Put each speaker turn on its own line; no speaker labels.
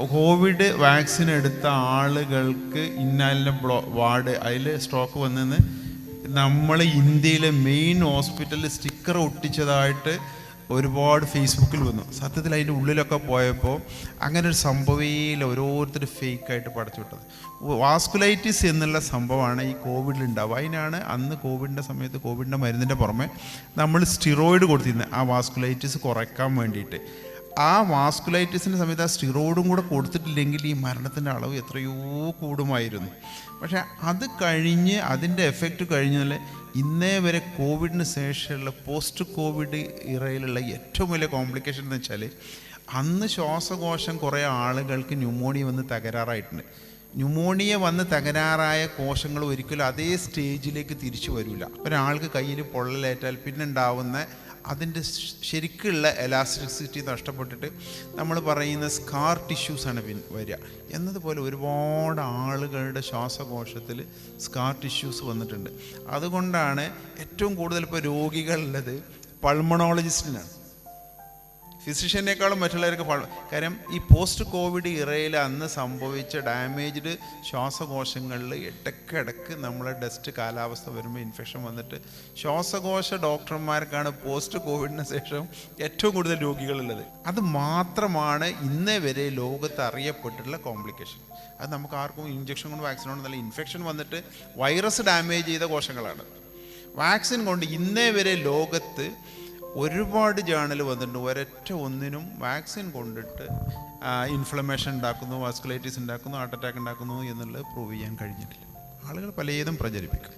Covid vaccine എടുത്ത ആളുകൾക്ക് ഇന്നാലിൻ്റെ ward അതിൽ സ്ട്രോക്ക് വന്നെന്ന് നമ്മൾ ഇന്ത്യയിലെ മെയിൻ ഹോസ്പിറ്റലിൽ സ്റ്റിക്കർ ഒട്ടിച്ചതായിട്ട് ഒരുപാട് ഫേസ്ബുക്കിൽ വന്നു. സത്യത്തിൽ അതിൻ്റെ ഉള്ളിലൊക്കെ പോയപ്പോൾ അങ്ങനെ ഒരു സംഭവയിൽ ഓരോരുത്തർ ഫേക്കായിട്ട് പടച്ചു വിട്ടത്. വാസ്കുലൈറ്റിസ് എന്നുള്ള സംഭവമാണ് ഈ കോവിഡിലുണ്ടാവുക. അതിനാണ് അന്ന് കോവിഡിൻ്റെ സമയത്ത് കോവിഡിൻ്റെ മരുന്നിൻ്റെ പുറമെ നമ്മൾ സ്റ്റിറോയിഡ് കൊടുത്തിരുന്നത് ആ വാസ്കുലൈറ്റിസ് കുറയ്ക്കാൻ വേണ്ടിയിട്ട്. ആ വാസ്കുലൈറ്റിസിൻ്റെ സമയത്ത് ആ സ്റ്റിറോയിഡും കൂടെ കൊടുത്തിട്ടില്ലെങ്കിൽ ഈ മരണത്തിൻ്റെ അളവ് എത്രയോ കൂടുമായിരുന്നു. പക്ഷേ അത് കഴിഞ്ഞ് അതിൻ്റെ എഫക്റ്റ് കഴിഞ്ഞാൽ ഇന്നേ വരെ കോവിഡിന് ശേഷമുള്ള പോസ്റ്റ് കോവിഡ് ഇറയിലുള്ള ഏറ്റവും വലിയ കോംപ്ലിക്കേഷൻ എന്ന് വെച്ചാൽ അന്ന് ശ്വാസകോശം കുറേ ആളുകൾക്ക് ന്യൂമോണിയ വന്ന് തകരാറായിട്ടുണ്ട്. ന്യൂമോണിയ വന്ന് തകരാറായ കോശങ്ങൾ ഒരിക്കലും അതേ സ്റ്റേജിലേക്ക് തിരിച്ചു വരില്ല. ഒരാൾക്ക് കയ്യിൽ പൊള്ളലേറ്റാൽ പിന്നെ ഉണ്ടാവുന്ന അതിൻ്റെ ശരിക്കുള്ള എലാസ്റ്റിസിറ്റി നഷ്ടപ്പെട്ടിട്ട് നമ്മൾ പറയുന്ന സ്കാർ ടിഷ്യൂസാണ് വരിക. എന്നതുപോലെ ഒരുപാട് ആളുകളുടെ ശ്വാസകോശത്തിൽ സ്കാർ ടിഷ്യൂസ് വന്നിട്ടുണ്ട്. അതുകൊണ്ടാണ് ഏറ്റവും കൂടുതൽ ഇപ്പോൾ രോഗികളുള്ളത് പൾമണോളജിസ്റ്റിനാണ്, ഫിസിഷ്യനേക്കാളും മറ്റുള്ളവർക്ക്. കാര്യം ഈ പോസ്റ്റ് കോവിഡ് ഇറയിൽ അന്ന് സംഭവിച്ച ഡാമേജ്ഡ് ശ്വാസകോശങ്ങളിൽ ഇടയ്ക്കിടയ്ക്ക് നമ്മളെ ഡസ്റ്റ് കാലാവസ്ഥ വരുമ്പോൾ ഇൻഫെക്ഷൻ വന്നിട്ട് ശ്വാസകോശ ഡോക്ടർമാർക്കാണ് പോസ്റ്റ് കോവിഡിന് ശേഷം ഏറ്റവും കൂടുതൽ രോഗികളുള്ളത്. അത് മാത്രമാണ് ഇന്നേ വരെ ലോകത്ത് അറിയപ്പെട്ടിട്ടുള്ള കോംപ്ലിക്കേഷൻ. അത് നമുക്ക് ആർക്കും ഇഞ്ചക്ഷൻ കൊണ്ട് വാക്സിൻ കൊണ്ട് നല്ല ഇൻഫെക്ഷൻ വന്നിട്ട് വൈറസ് ഡാമേജ് ചെയ്ത കോശങ്ങളാണ്. വാക്സിൻ കൊണ്ട് ഇന്നേ വരെ ലോകത്ത് ഒരുപാട് ജേണൽ വന്നിട്ടുണ്ട്. ഒരൊറ്റ ഒന്നിനും വാക്സിൻ കൊണ്ടിട്ട് ഇൻഫ്ലമേഷൻ ഉണ്ടാക്കുന്നു, വാസ്കുലൈറ്റിസ് ഉണ്ടാക്കുന്നു, ഹാർട്ട് അറ്റാക്ക് ഉണ്ടാക്കുന്നു എന്നുള്ളത് പ്രൂവ് ചെയ്യാൻ കഴിഞ്ഞിട്ടില്ല. ആളുകൾ പലതും പ്രചരിപ്പിക്കും.